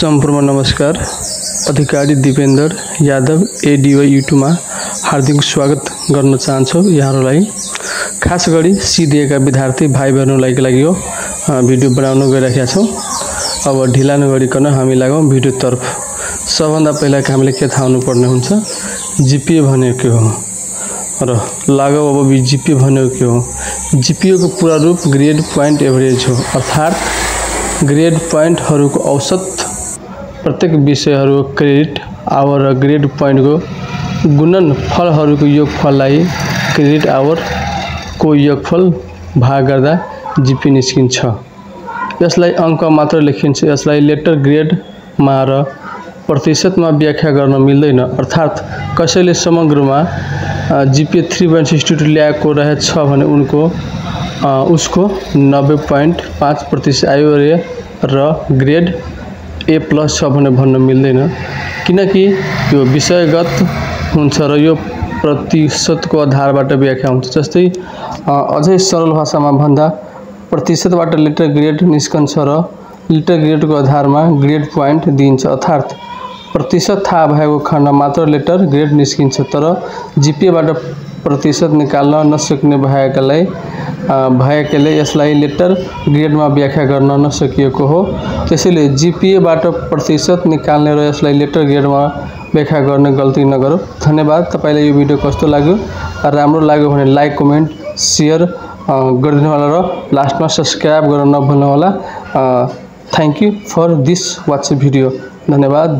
सम्पूर्ण नमस्कार। अधिकारी दीपेन्द्र यादव एडीवाई युट्युबमा हार्दिक स्वागत गर्न चाहन्छु यहाँहरूलाई। खास गरी सिडिएका विद्यार्थी भाइ बहिनीहरूलाई लागि यो भिडियो बनाउन गइरहेका छौँ। अब ढिला नगरिकन हामी लागौँ भिडियोतर्फ। सबभन्दा पहिला हामीले के थाहा हुनुपर्ने हुन्छ, जीपीए भनेको के हो र लागौ अब जीपीए भनेको के हो। जीपीए को पूरा रूप ग्रेड पॉइंट एभरेज हो, अर्थात ग्रेड पॉइंटहरूको औसत प्रत्येक विषयहरूको क्रेडिट आवर र ग्रेड पॉइंटको गुणनफलहरूको योगफललाई क्रेडिट आवरको योगफल भाग गर्दा जीपीए निस्किन्छ। यसलाई अंक मात्र लेखिन्छ। यसलाई लेटर ग्रेडमा र प्रतिशतमा व्याख्या गर्न मिल्दैन। अर्थात कसैले समग्रमा जीपीए 3.62 ल्याएको रहेछ भने उसको 90.5% आयो र ग्रेड ए प्लस छ भने भन्न मिल्दैन, किनकि यो विषयगत हुन्छ र यो प्रतिशतको आधारबाट व्याख्या हुन्छ। जस्तै अझै सरल भाषामा भन्दा प्रतिशतबाट लेटर ग्रेड निस्कन्छ र लेटर ग्रेडको आधारमा ग्रेड पॉइंट दिइन्छ। अर्थात प्रतिशत थाहा भएको खण्डमा मात्र लेटर ग्रेड निस्किन्छ, तर जीपीएबाट प्रतिशत निकाल्न नसक्ने भएकाले यसलाई लेटर ग्रेडमा व्याख्या गर्न नसकिएको हो। त्यसैले जीपीएबाट प्रतिशत निकाल्ने र यसलाई लेटर ग्रेडमा व्याख्या गर्ने गल्ती नगरौँ। धन्यवाद। तपाईलाई यो भिडियो कस्तो लाग्यो, राम्रो लाग्यो भने लाइक, कमेन्ट, शेयर गरिदिनु होला र लास्टमा सब्स्क्राइब गर्न नभुल्नु होला। Thank you for this watch video. धन्यवाद।